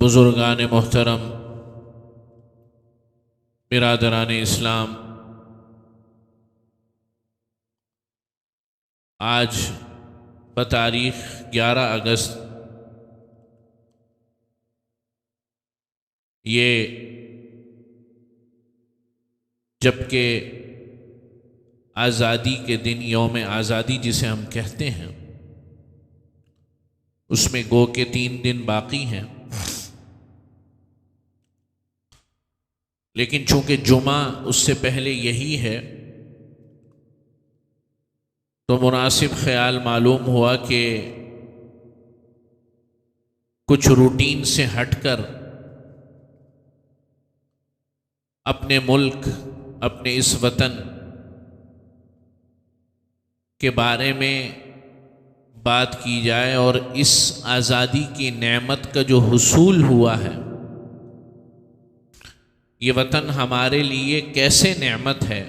بزرگان محترم، برادران اسلام، آج بتاریخ 11 اگست یہ جبکہ آزادی کے دن، یوم آزادی جسے ہم کہتے ہیں، اس میں گو کے 3 دن باقی ہیں، لیکن چونکہ جمعہ اس سے پہلے یہی ہے تو مناسب خیال معلوم ہوا کہ کچھ روٹین سے ہٹ کر اپنے ملک، اپنے اس وطن کے بارے میں بات کی جائے اور اس آزادی کی نعمت کا جو حصول ہوا ہے، یہ وطن ہمارے لیے کیسے نعمت ہے،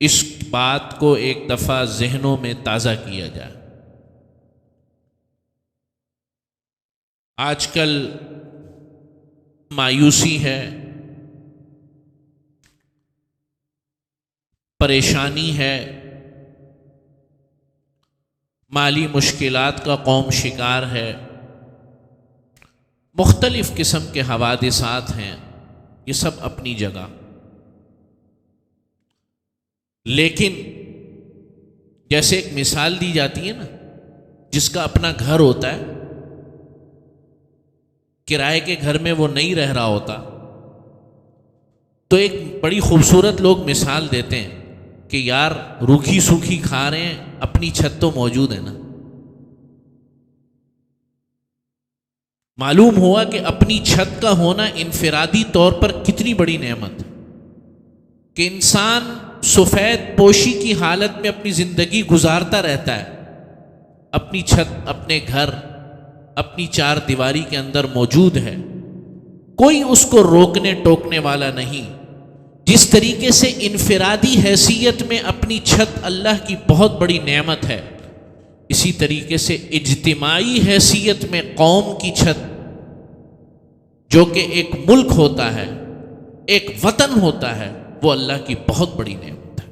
اس بات کو ایک دفعہ ذہنوں میں تازہ کیا جائے۔ آج کل مایوسی ہے، پریشانی ہے، مالی مشکلات کا قوم شکار ہے، مختلف قسم کے حوادثات ہیں، یہ سب اپنی جگہ، لیکن جیسے ایک مثال دی جاتی ہے نا، جس کا اپنا گھر ہوتا ہے، کرائے کے گھر میں وہ نہیں رہ رہا ہوتا، تو ایک بڑی خوبصورت لوگ مثال دیتے ہیں کہ یار روکھی سوکھی کھا رہے ہیں، اپنی چھت تو موجود ہے نا۔ معلوم ہوا کہ اپنی چھت کا ہونا انفرادی طور پر کتنی بڑی نعمت ہے کہ انسان سفید پوشی کی حالت میں اپنی زندگی گزارتا رہتا ہے، اپنی چھت، اپنے گھر، اپنی 4 دیواری کے اندر موجود ہے، کوئی اس کو روکنے ٹوکنے والا نہیں۔ جس طریقے سے انفرادی حیثیت میں اپنی چھت اللہ کی بہت بڑی نعمت ہے، اسی طریقے سے اجتماعی حیثیت میں قوم کی چھت، جو کہ ایک ملک ہوتا ہے، ایک وطن ہوتا ہے، وہ اللہ کی بہت بڑی نعمت ہے۔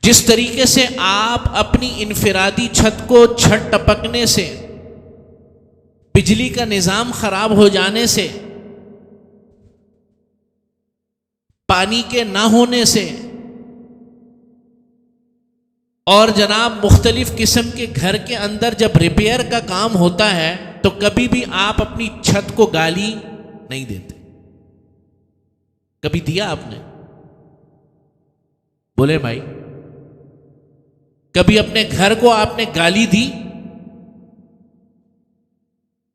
جس طریقے سے آپ اپنی انفرادی چھت کو چھت ٹپکنے سے، بجلی کا نظام خراب ہو جانے سے، پانی کے نہ ہونے سے، اور جناب مختلف قسم کے گھر کے اندر جب ریپیئر کا کام ہوتا ہے تو کبھی بھی آپ اپنی چھت کو گالی نہیں دیتے۔ کبھی دیا آپ نے؟ بولے بھائی، کبھی اپنے گھر کو آپ نے گالی دی؟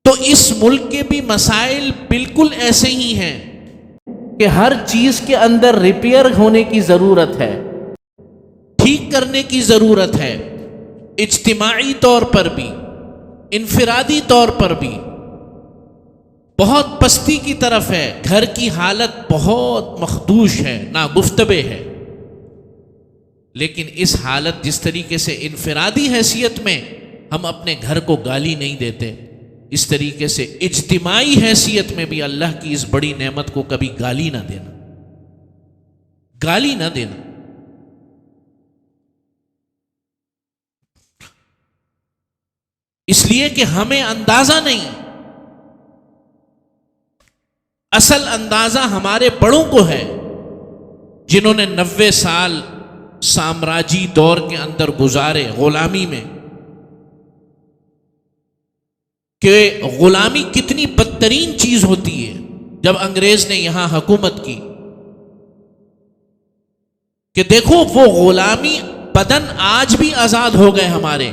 تو اس ملک کے بھی مسائل بالکل ایسے ہی ہیں کہ ہر چیز کے اندر ریپیئر ہونے کی ضرورت ہے، ٹھیک کرنے کی ضرورت ہے، اجتماعی طور پر بھی، انفرادی طور پر بھی بہت پستی کی طرف ہے، گھر کی حالت بہت مخدوش ہے، ناگفتبے ہے۔ لیکن اس حالت، جس طریقے سے انفرادی حیثیت میں ہم اپنے گھر کو گالی نہیں دیتے، اس طریقے سے اجتماعی حیثیت میں بھی اللہ کی اس بڑی نعمت کو کبھی گالی نہ دینا، گالی نہ دینا۔ اس لیے کہ ہمیں اندازہ نہیں، اصل اندازہ ہمارے بڑوں کو ہے، جنہوں نے 90 سال سامراجی دور کے اندر گزارے غلامی میں، کہ غلامی کتنی بدترین چیز ہوتی ہے۔ جب انگریز نے یہاں حکومت کی کہ دیکھو وہ غلامی، بدن آج بھی آزاد ہو گئے ہمارے،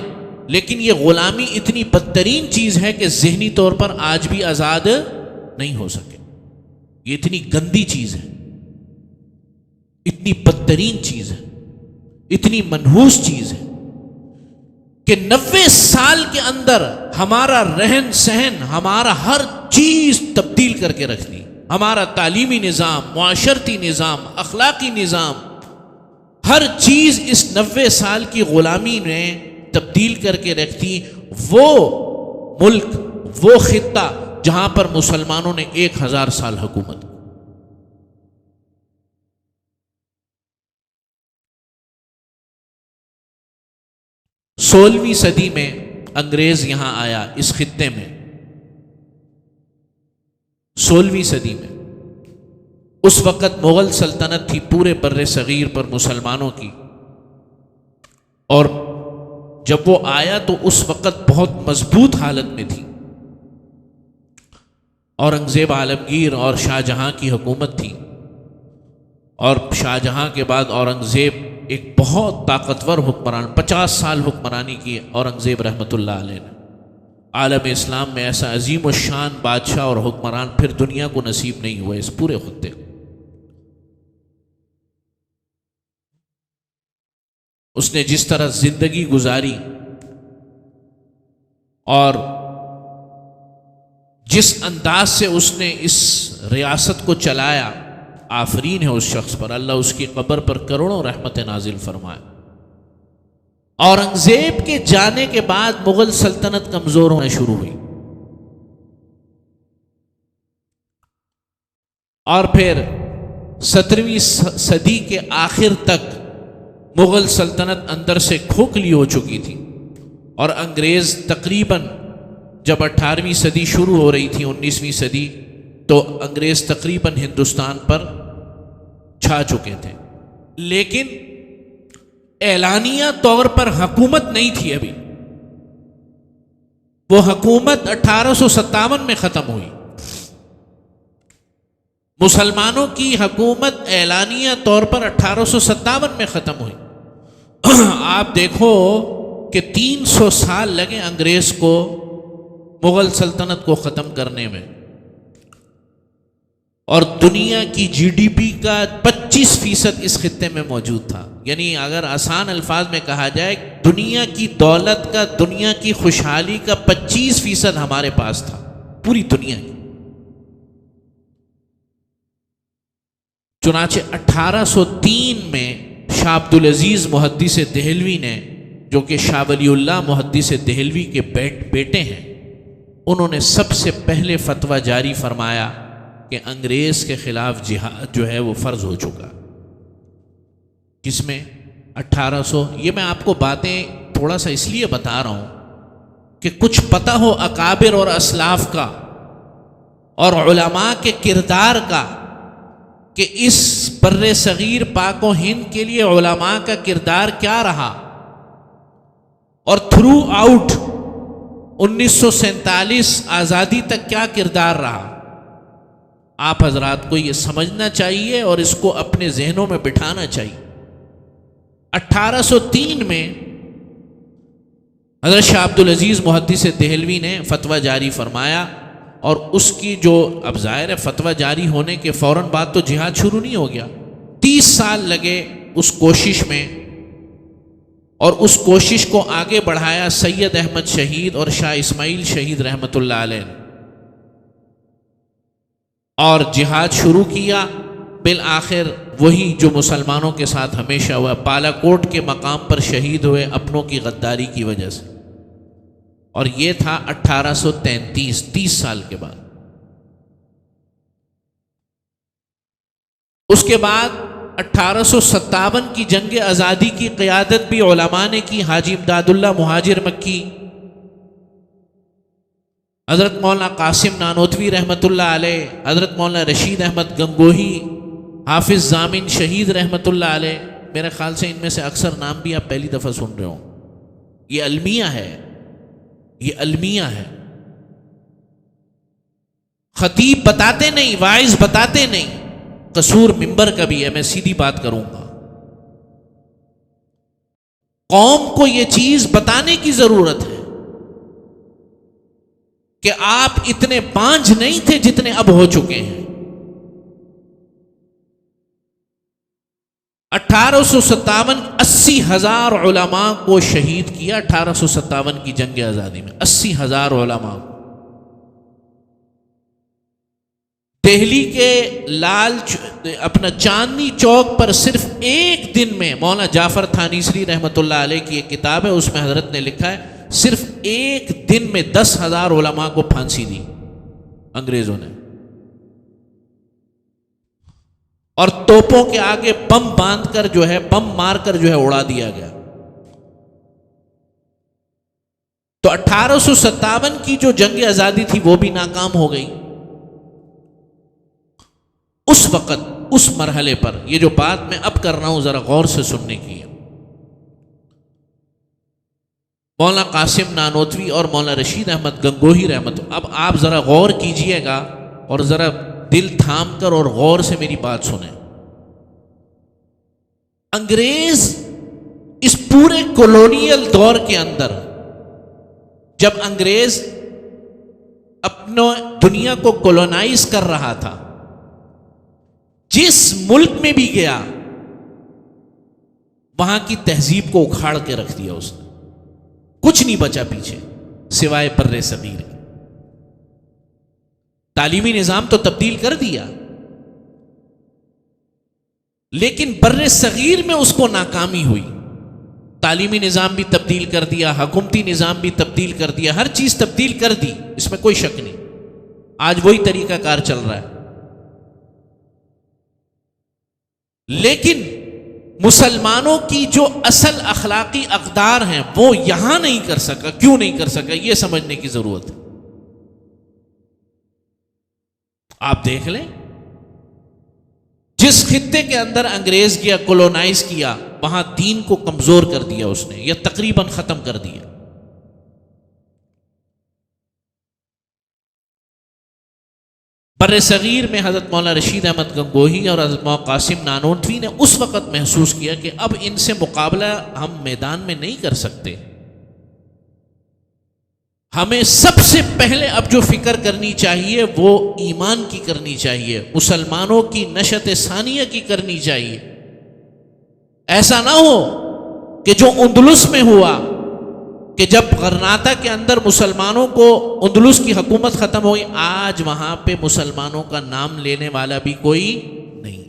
لیکن یہ غلامی اتنی بدترین چیز ہے کہ ذہنی طور پر آج بھی آزاد نہیں ہو سکے۔ یہ اتنی گندی چیز ہے، اتنی بدترین چیز ہے، اتنی منحوس چیز ہے کہ 90 سال کے اندر ہمارا رہن سہن، ہمارا ہر چیز تبدیل کر کے رکھ دی۔ ہمارا تعلیمی نظام، معاشرتی نظام، اخلاقی نظام، ہر چیز اس 90 سال کی غلامی نے تبدیل کر کے رکھ دی. وہ ملک، وہ خطہ جہاں پر مسلمانوں نے 1000 سال حکومت کی. 16ویں صدی میں انگریز یہاں آیا اس خطے میں. 16ویں صدی میں اس وقت مغل سلطنت تھی پورے بر صغیر پر مسلمانوں کی، اور جب وہ آیا تو اس وقت بہت مضبوط حالت میں تھی. اورنگزیب عالمگیر اور شاہ جہاں کی حکومت تھی، اور شاہ جہاں کے بعد اورنگزیب ایک بہت طاقتور حکمران، 50 سال حکمرانی کی اورنگزیب رحمۃ اللہ علیہ نے. عالم اسلام میں ایسا عظیم الشان بادشاہ اور حکمران پھر دنیا کو نصیب نہیں ہوا اس پورے خطے کو. اس نے جس طرح زندگی گزاری اور جس انداز سے اس نے اس ریاست کو چلایا، آفرین ہے اس شخص پر. اللہ اس کی قبر پر کروڑوں رحمت نازل فرمائے. اورنگزیب کے جانے کے بعد مغل سلطنت کمزور ہونا شروع ہوئی، اور پھر 17ویں صدی کے آخر تک مغل سلطنت اندر سے کھوکھلی ہو چکی تھی. اور انگریز تقریباً جب 18ویں صدی شروع ہو رہی تھی، 19ویں صدی، تو انگریز تقریباً ہندوستان پر چھا چکے تھے، لیکن اعلانیہ طور پر حکومت نہیں تھی ابھی. وہ حکومت 1857 میں ختم ہوئی. مسلمانوں کی حکومت اعلانیہ طور پر 1857 میں ختم ہوئی. آپ دیکھو کہ 300 سال لگے انگریز کو مغل سلطنت کو ختم کرنے میں، اور دنیا کی جی ڈی پی کا 25% اس خطے میں موجود تھا. یعنی اگر آسان الفاظ میں کہا جائے، دنیا کی دولت کا، دنیا کی خوشحالی کا 25% ہمارے پاس تھا، پوری دنیا کی. چنانچہ 1803 میں شاہ عبدالعزیز محدث دہلوی نے، جو کہ شاہ ولی اللہ محدث دہلوی کے بیٹے ہیں، انہوں نے سب سے پہلے فتویٰ جاری فرمایا کہ انگریز کے خلاف جہاد جو ہے وہ فرض ہو چکا. کس میں؟ 1800. یہ میں آپ کو باتیں تھوڑا سا اس لیے بتا رہا ہوں کہ کچھ پتہ ہو اکابر اور اسلاف کا اور علماء کے کردار کا، کہ اس بر صغیر پاک و ہند کے لیے علماء کا کردار کیا رہا، اور تھرو آؤٹ 1947 آزادی تک کیا کردار رہا. آپ حضرات کو یہ سمجھنا چاہیے اور اس کو اپنے ذہنوں میں بٹھانا چاہیے. 1803 میں حضرت شاہ عبدالعزیز محدث دہلوی نے فتویٰ جاری فرمایا، اور اس کی جو، اب ظاہر ہے فتویٰ جاری ہونے کے فوراً بعد تو جہاد شروع نہیں ہو گیا، 30 سال لگے اس کوشش میں، اور اس کوشش کو آگے بڑھایا سید احمد شہید اور شاہ اسماعیل شہید رحمۃ اللہ علیہ نے، اور جہاد شروع کیا. بالآخر وہی جو مسلمانوں کے ساتھ ہمیشہ ہوا، بالا کوٹ کے مقام پر شہید ہوئے اپنوں کی غداری کی وجہ سے، اور یہ تھا 1833، 30 سال کے بعد. اس کے بعد 1857 کی جنگ آزادی کی قیادت بھی علماء نے کی. حاجی امداد اللہ مہاجر مکی، حضرت مولانا قاسم نانوتوی رحمۃ اللہ علیہ، حضرت مولانا رشید احمد گنگوہی، حافظ ضامن شہید رحمۃ اللہ علیہ. میرے خیال سے ان میں سے اکثر نام بھی آپ پہلی دفعہ سن رہے ہوں. یہ المیہ ہے، یہ المیہ ہے. خطیب بتاتے نہیں، واعظ بتاتے نہیں، قصور منبر کا بھی ہے. میں سیدھی بات کروں گا، قوم کو یہ چیز بتانے کی ضرورت ہے کہ آپ اتنے بانجھ نہیں تھے جتنے اب ہو چکے ہیں. 1857 80,000 علماء کو شہید کیا. 1857 کی جنگ آزادی میں 80,000 علماء. دہلی کے اپنا چاندنی چوک پر صرف ایک دن میں، مولانا جعفر تھانیسری رحمۃ اللہ علیہ کی ایک کتاب ہے، اس میں حضرت نے لکھا ہے صرف ایک دن میں 10,000 علماء کو پھانسی دی انگریزوں نے، اور توپوں کے آگے بم باندھ کر جو ہے، بم مار کر جو ہے اڑا دیا گیا۔ تو 1857 کی جو جنگ آزادی تھی وہ بھی ناکام ہو گئی۔ اس وقت اس مرحلے پر یہ جو بات میں اب کر رہا ہوں ذرا غور سے سننے کی ہے، مولانا قاسم نانوتوی اور مولانا رشید احمد گنگوہی رحمت، اب آپ ذرا غور کیجئے گا اور ذرا دل تھام کر اور غور سے میری بات سنیں۔ انگریز اس پورے کولونیل دور کے اندر، جب انگریز اپنے دنیا کو کولونائز کر رہا تھا، جس ملک میں بھی گیا وہاں کی تہذیب کو اکھاڑ کے رکھ دیا اس نے، کچھ نہیں بچا پیچھے سوائے بر صغیر۔ تعلیمی نظام تو تبدیل کر دیا، لیکن بر صغیر میں اس کو ناکامی ہوئی۔ تعلیمی نظام بھی تبدیل کر دیا، حکومتی نظام بھی تبدیل کر دیا، ہر چیز تبدیل کر دی، اس میں کوئی شک نہیں۔ آج وہی طریقہ کار چل رہا ہے، لیکن مسلمانوں کی جو اصل اخلاقی اقدار ہیں وہ یہاں نہیں کر سکا۔ کیوں نہیں کر سکا یہ سمجھنے کی ضرورت ہے۔ آپ دیکھ لیں، جس خطے کے اندر انگریز گیا، کولونائز کیا، وہاں دین کو کمزور کر دیا اس نے، یا تقریباً ختم کر دیا۔ بر صغیر میں حضرت مولانا رشید احمد گنگوہی اور حضرت مولانا قاسم نانوتوی نے اس وقت محسوس کیا کہ اب ان سے مقابلہ ہم میدان میں نہیں کر سکتے، ہمیں سب سے پہلے اب جو فکر کرنی چاہیے وہ ایمان کی کرنی چاہیے، مسلمانوں کی نشت ثانیہ کی کرنی چاہیے۔ ایسا نہ ہو کہ جو اندلس میں ہوا، کہ جب غرناطہ کے اندر مسلمانوں کو اندلس کی حکومت ختم ہوئی، آج وہاں پہ مسلمانوں کا نام لینے والا بھی کوئی نہیں۔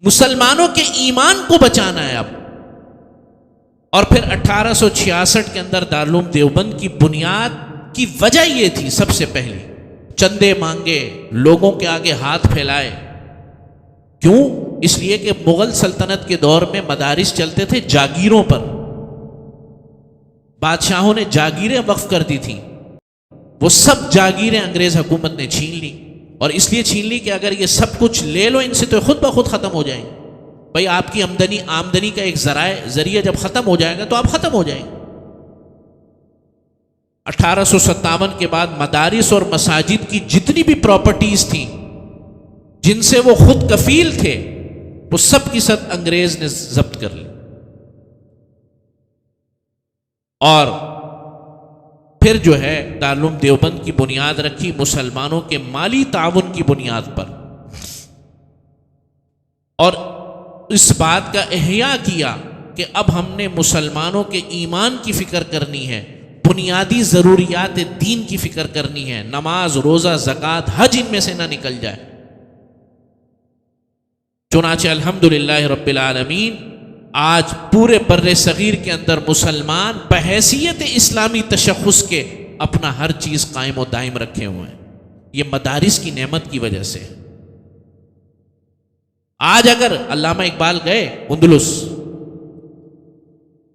مسلمانوں کے ایمان کو بچانا ہے اب۔ اور پھر 1866 کے اندر دارالعلوم دیوبند کی بنیاد کی وجہ یہ تھی، سب سے پہلی چندے مانگے، لوگوں کے آگے ہاتھ پھیلائے۔ کیوں؟ اس لیے کہ مغل سلطنت کے دور میں مدارس چلتے تھے جاگیروں پر، بادشاہوں نے جاگیریں وقف کر دی تھیں، وہ سب جاگیریں انگریز حکومت نے چھین لی، اور اس لیے چھین لی کہ اگر یہ سب کچھ لے لو ان سے تو خود بخود ختم ہو جائیں۔ بھائی آپ کی آمدنی کا ایک ذریعہ جب ختم ہو جائے گا تو آپ ختم ہو جائیں گے۔ 1857 کے بعد مدارس اور مساجد کی جتنی بھی پراپرٹیز تھیں جن سے وہ خود کفیل تھے، وہ سب کی سب انگریز نے ضبط کر لی، اور پھر جو ہے دارالعلوم دیوبند کی بنیاد رکھی مسلمانوں کے مالی تعاون کی بنیاد پر، اور اس بات کا احیاء کیا کہ اب ہم نے مسلمانوں کے ایمان کی فکر کرنی ہے، بنیادی ضروریات دین کی فکر کرنی ہے، نماز، روزہ، زکوٰۃ، حج ان میں سے نہ نکل جائے۔ چنانچہ الحمدللہ رب العالمین آج پورے بر صغیر کے اندر مسلمان بحیثیت اسلامی تشخص کے اپنا ہر چیز قائم و دائم رکھے ہوئے ہیں، یہ مدارس کی نعمت کی وجہ سے۔ آج اگر علامہ اقبال گئے اندلس،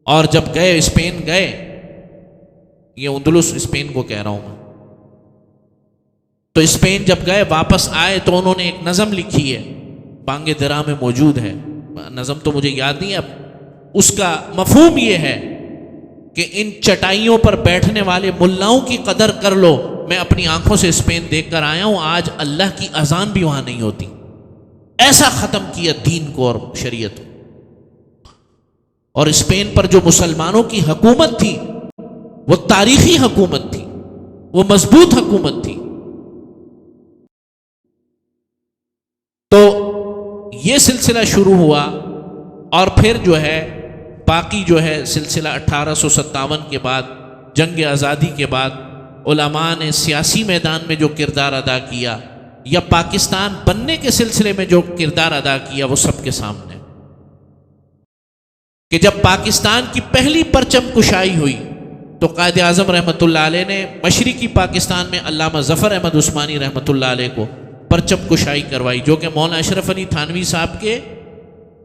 اور جب گئے اسپین گئے، یہ اندلس اسپین کو کہہ رہا ہوں میں، تو اسپین جب گئے واپس آئے تو انہوں نے ایک نظم لکھی ہے، بانگ درا میں موجود ہے، نظم تو مجھے یاد نہیں، اب اس کا مفہوم یہ ہے کہ ان چٹائیوں پر بیٹھنے والے ملاؤں کی قدر کر لو، میں اپنی آنکھوں سے اسپین دیکھ کر آیا ہوں، آج اللہ کی اذان بھی وہاں نہیں ہوتی، ایسا ختم کیا دین کو اور شریعت کو۔ اور اسپین پر جو مسلمانوں کی حکومت تھی وہ تاریخی حکومت تھی، وہ مضبوط حکومت تھی۔ تو یہ سلسلہ شروع ہوا، اور پھر جو ہے باقی جو ہے سلسلہ 1857 کے بعد، جنگ آزادی کے بعد علماء نے سیاسی میدان میں جو کردار ادا کیا یا پاکستان بننے کے سلسلے میں جو کردار ادا کیا، وہ سب کے سامنے، کہ جب پاکستان کی پہلی پرچم کشائی ہوئی تو قائد اعظم رحمۃ اللہ علیہ نے مشرقی پاکستان میں علامہ ظفر احمد عثمانی رحمۃ اللہ علیہ کو پرچم کشائی کروائی، جو کہ مولانا اشرف علی تھانوی صاحب کے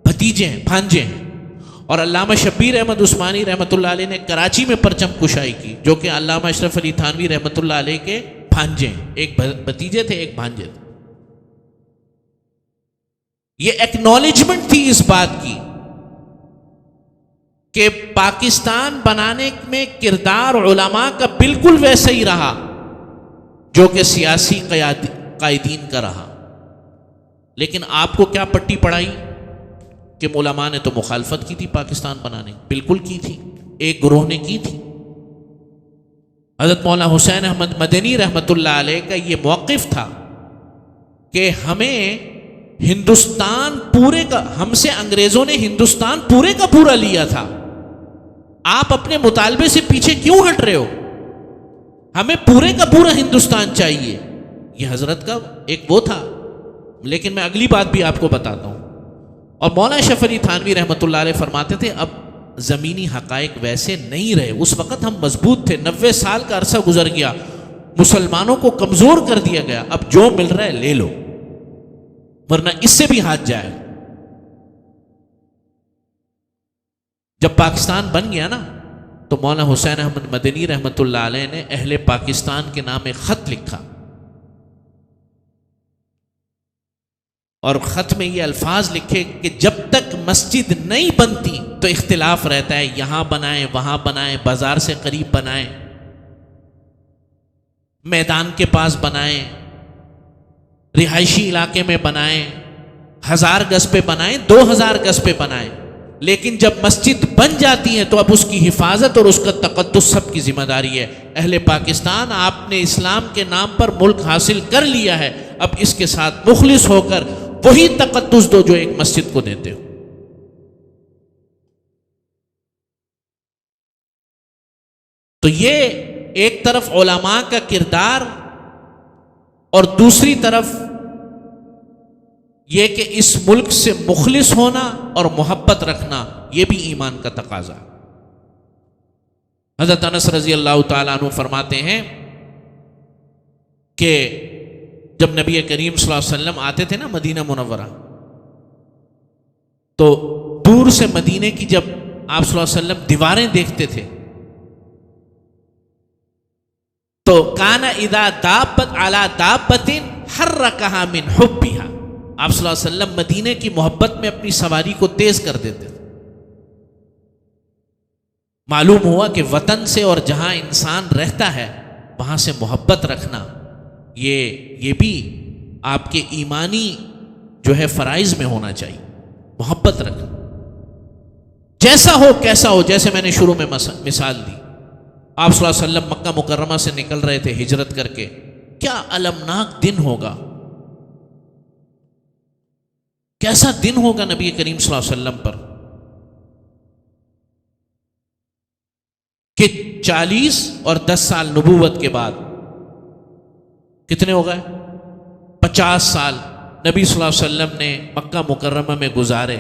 بھتیجے ہیں، بھانجے ہیں، اور علامہ شبیر احمد عثمانی رحمۃ اللہ علیہ نے کراچی میں پرچم کشائی کی، جو کہ علامہ اشرف علی تھانوی رحمۃ اللہ علیہ کے بھانجے ہیں، ایک بھتیجے تھے، ایک بھانجے تھے۔ یہ ایکنالجمنٹ تھی اس بات کی کہ پاکستان بنانے میں کردار علماء کا بالکل ویسا ہی رہا جو کہ سیاسی قائدین کا رہا۔ لیکن آپ کو کیا پٹی پڑائی کہ علماء نے تو مخالفت کی تھی پاکستان بنانے کی، بالکل کی تھی، ایک گروہ نے کی تھی۔ حضرت مولانا حسین احمد مدنی رحمۃ اللہ علیہ کا یہ موقف تھا کہ ہمیں ہندوستان پورے کا، ہم سے انگریزوں نے ہندوستان پورے کا پورا لیا تھا، آپ اپنے مطالبے سے پیچھے کیوں ہٹ رہے ہو؟ ہمیں پورے کا پورا ہندوستان چاہیے۔ یہ حضرت کا ایک وہ تھا۔ لیکن میں اگلی بات بھی آپ کو بتاتا ہوں، اور مولانا اشرف علی تھانوی رحمۃ اللہ علیہ فرماتے تھے اب زمینی حقائق ویسے نہیں رہے، اس وقت ہم مضبوط تھے، 90 سال کا عرصہ گزر گیا، مسلمانوں کو کمزور کر دیا گیا، اب جو مل رہا ہے لے لو ورنہ اس سے بھی ہاتھ جائے۔ جب پاکستان بن گیا نا تو مولانا حسین احمد مدنی رحمۃ اللہ علیہ نے اہل پاکستان کے نام ایک خط لکھا، اور خط میں یہ الفاظ لکھے کہ جب تک مسجد نہیں بنتی تو اختلاف رہتا ہے، یہاں بنائیں وہاں بنائیں، بازار سے قریب بنائیں، میدان کے پاس بنائیں، رہائشی علاقے میں بنائیں، 1000 گز پہ بنائیں، 2000 گز پہ بنائیں، لیکن جب مسجد بن جاتی ہے تو اب اس کی حفاظت اور اس کا تقدس سب کی ذمہ داری ہے۔ اہل پاکستان، آپ نے اسلام کے نام پر ملک حاصل کر لیا ہے، اب اس کے ساتھ مخلص ہو کر وہی تقدس دو جو ایک مسجد کو دیتے ہو۔ تو یہ ایک طرف علماء کا کردار اور دوسری طرف یہ کہ اس ملک سے مخلص ہونا اور محبت رکھنا، یہ بھی ایمان کا تقاضا۔ حضرت انس رضی اللہ تعالیٰ عنہ فرماتے ہیں کہ جب نبی کریم صلی اللہ علیہ وسلم آتے تھے نا مدینہ منورہ، تو دور سے مدینے کی جب آپ صلی اللہ علیہ وسلم دیواریں دیکھتے تھے تو کان اذا دابت علی دابۃ حرکھا من حبھا، آپ صلی اللہ علیہ وسلم مدینے کی محبت میں اپنی سواری کو تیز کر دیتے تھے۔ معلوم ہوا کہ وطن سے اور جہاں انسان رہتا ہے وہاں سے محبت رکھنا یہ بھی آپ کے ایمانی جو ہے فرائض میں ہونا چاہیے، محبت رکھنا، جیسا ہو کیسا ہو۔ جیسے میں نے شروع میں مثال دی، آپ صلی اللہ علیہ وسلم مکہ مکرمہ سے نکل رہے تھے ہجرت کر کے، کیا المناک دن ہوگا، کیسا دن ہوگا نبی کریم صلی اللہ علیہ وسلم پر کہ 40 اور 10 سال نبوت کے بعد کتنے ہو گئے؟ 50 سال نبی صلی اللہ علیہ وسلم نے مکہ مکرمہ میں گزارے،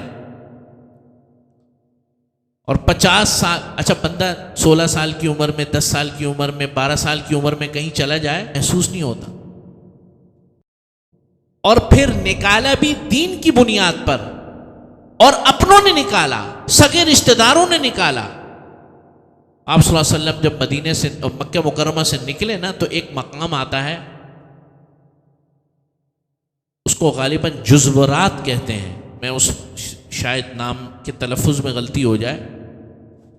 اور 50 سال، اچھا بندہ 16 سال کی عمر میں، 10 سال کی عمر میں، 12 سال کی عمر میں کہیں چلا جائے محسوس نہیں ہوتا، اور پھر نکالا بھی دین کی بنیاد پر، اور اپنوں نے نکالا، سگے رشتہ داروں نے نکالا۔ آپ صلی اللہ علیہ وسلم جب مدینے سے مکہ مکرمہ سے نکلے نا تو ایک مقام آتا ہے، اس کو غالباً جزورات کہتے ہیں، میں اس شاید نام کے تلفظ میں غلطی ہو جائے،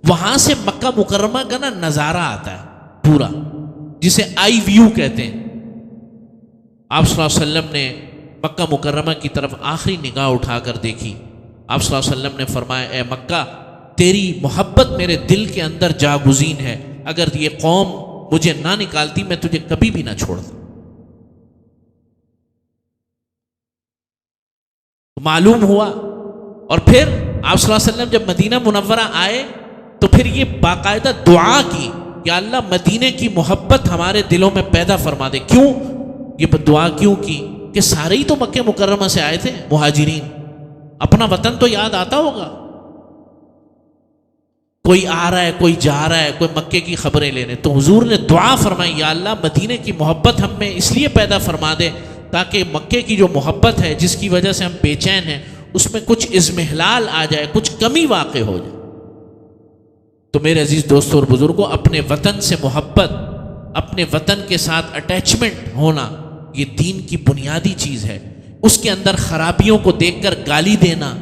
وہاں سے مکہ مکرمہ کا نا نظارہ آتا ہے پورا، جسے آئی ویو کہتے ہیں۔ آپ صلی اللہ علیہ وسلم نے مکہ مکرمہ کی طرف آخری نگاہ اٹھا کر دیکھی، آپ صلی اللہ علیہ وسلم نے فرمایا اے مکہ، تیری محبت میرے دل کے اندر جاگزین ہے، اگر یہ قوم مجھے نہ نکالتی میں تجھے کبھی بھی نہ چھوڑتا۔ معلوم ہوا، اور پھر آپ صلی اللہ علیہ وسلم جب مدینہ منورہ آئے تو پھر یہ باقاعدہ دعا کی یا اللہ مدینے کی محبت ہمارے دلوں میں پیدا فرما دے. کیوں یہ دعا کیوں کی؟ کہ سارے ہی تو مکہ مکرمہ سے آئے تھے مہاجرین، اپنا وطن تو یاد آتا ہوگا. کوئی آ رہا ہے، کوئی جا رہا ہے، کوئی مکے کی خبریں لینے. تو حضور نے دعا فرمائی یا اللہ مدینے کی محبت ہم میں اس لیے پیدا فرما دے تاکہ مکے کی جو محبت ہے جس کی وجہ سے ہم بے چین ہیں اس میں کچھ اضمحلال آ جائے، کچھ کمی واقع ہو جائے. تو میرے عزیز دوستوں اور بزرگوں، اپنے وطن سے محبت، اپنے وطن کے ساتھ اٹیچمنٹ ہونا یہ دین کی بنیادی چیز ہے. اس کے اندر خرابیوں کو دیکھ کر گالی دینا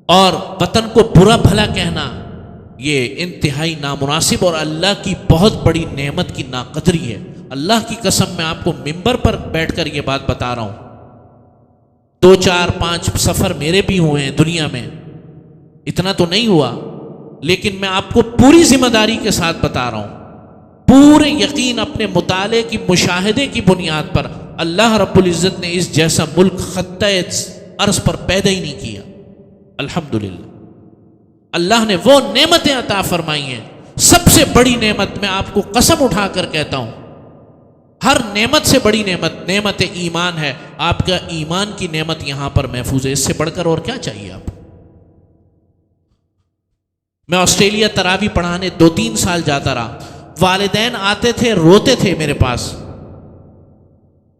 اور وطن کو برا بھلا کہنا یہ انتہائی نامناسب اور اللہ کی بہت بڑی نعمت کی ناقدری ہے. اللہ کی قسم میں آپ کو ممبر پر بیٹھ کر یہ بات بتا رہا ہوں. 2 4 5 سفر میرے بھی ہوئے ہیں دنیا میں، اتنا تو نہیں ہوا، لیکن میں آپ کو پوری ذمہ داری کے ساتھ بتا رہا ہوں، پورے یقین اپنے مطالعے کی مشاہدے کی بنیاد پر اللہ رب العزت نے اس جیسا ملک خطہ ارض پر پیدا ہی نہیں کیا. الحمدللہ اللہ نے وہ نعمتیں عطا فرمائی ہیں. سب سے بڑی نعمت میں آپ کو قسم اٹھا کر کہتا ہوں، ہر نعمت سے بڑی نعمت ایمان ہے. آپ کا ایمان کی نعمت یہاں پر محفوظ ہے. اس سے بڑھ کر اور کیا چاہیے آپ؟ میں آسٹریلیا تراویح پڑھانے 2-3 سال جاتا رہا. والدین آتے تھے، روتے تھے میرے پاس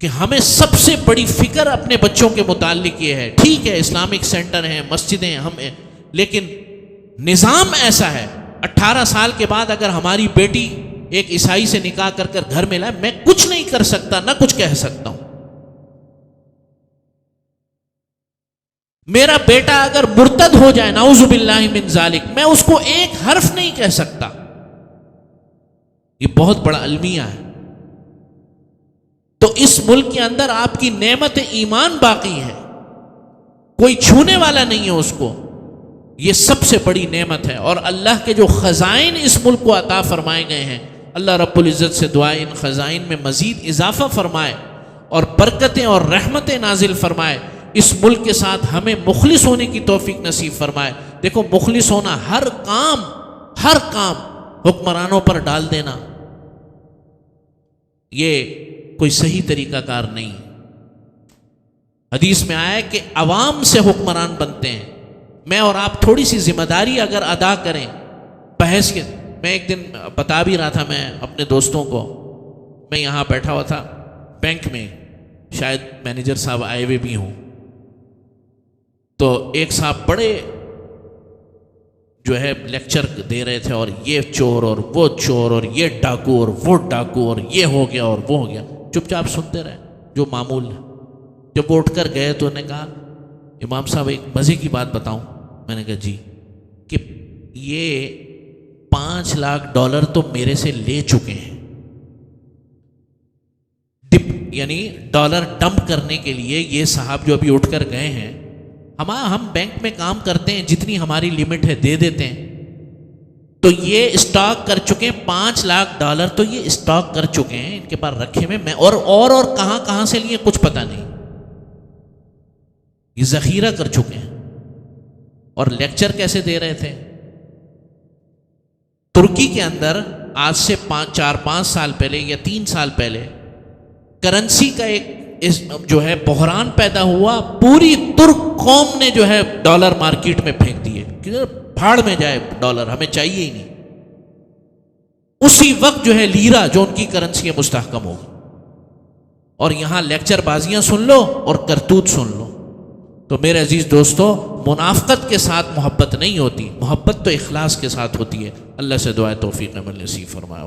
کہ ہمیں سب سے بڑی فکر اپنے بچوں کے متعلق یہ ہے. ٹھیک ہے اسلامک سینٹر ہیں، مسجدیں ہم، لیکن نظام ایسا ہے 18 سال کے بعد اگر ہماری بیٹی ایک عیسائی سے نکاح کر کر گھر میں لائے، میں کچھ نہیں کر سکتا، نہ کچھ کہہ سکتا ہوں. میرا بیٹا اگر مرتد ہو جائے نعوذ باللہ من ذالک، میں اس کو ایک حرف نہیں کہہ سکتا. یہ بہت بڑا المیہ ہے. تو اس ملک کے اندر آپ کی نعمت ایمان باقی ہے، کوئی چھونے والا نہیں ہے اس کو. یہ سب سے بڑی نعمت ہے. اور اللہ کے جو خزائن اس ملک کو عطا فرمائے گئے ہیں، اللہ رب العزت سے دعائیں ان خزائن میں مزید اضافہ فرمائے اور برکتیں اور رحمتیں نازل فرمائے. اس ملک کے ساتھ ہمیں مخلص ہونے کی توفیق نصیب فرمائے. دیکھو مخلص ہونا، ہر کام حکمرانوں پر ڈال دینا یہ کوئی صحیح طریقہ کار نہیں. حدیث میں آیا ہے کہ عوام سے حکمران بنتے ہیں. میں اور آپ تھوڑی سی ذمہ داری اگر ادا کریں بحیثیت، میں ایک دن بتا بھی رہا تھا میں اپنے دوستوں کو، میں یہاں بیٹھا ہوا تھا بینک میں، شاید مینیجر صاحب آئے ہوئے بھی ہوں، تو ایک صاحب بڑے جو ہے لیکچر دے رہے تھے، اور یہ چور اور وہ چور اور یہ ڈاکو اور وہ ڈاکو اور یہ ہو گیا اور وہ ہو گیا. چپ چاپ سنتے رہے جو معمول ہے. جب وہ اٹھ کر گئے تو انہوں نے کہا امام صاحب ایک مزے کی بات بتاؤں. میں نے کہا جی. کہ یہ $5 لاکھ تو میرے سے لے چکے ہیں، یعنی ڈالر ڈمپ کرنے کے لیے. یہ صاحب جو ابھی اٹھ کر گئے ہیں، ہم بینک میں کام کرتے ہیں، جتنی ہماری لمٹ ہے دے دیتے ہیں، تو یہ اسٹاک کر چکے ہیں $5 لاکھ تو یہ اسٹاک کر چکے ہیں، ان کے پاس رکھے ہوئے. میں اور کہاں سے لیے کچھ پتہ نہیں، یہ ذخیرہ کر چکے ہیں. اور لیکچر کیسے دے رہے تھے؟ ترکی کے اندر آج سے 4-5 سال پہلے یا 3 سال پہلے کرنسی کا ایک جو ہے بحران پیدا ہوا. پوری ترک قوم نے جو ہے ڈالر مارکیٹ میں پھینک دیے کہ پھاڑ میں جائے ڈالر، ہمیں چاہیے ہی نہیں. اسی وقت جو ہے لیرا جو ان کی کرنسی ہے مستحکم ہوگی. اور یہاں لیکچر بازیاں سن لو اور کرتوت سن لو. تو میرے عزیز دوستو، منافقت کے ساتھ محبت نہیں ہوتی، محبت تو اخلاص کے ساتھ ہوتی ہے. اللہ سے دعائے توفیق عمل نصیب فرمائے.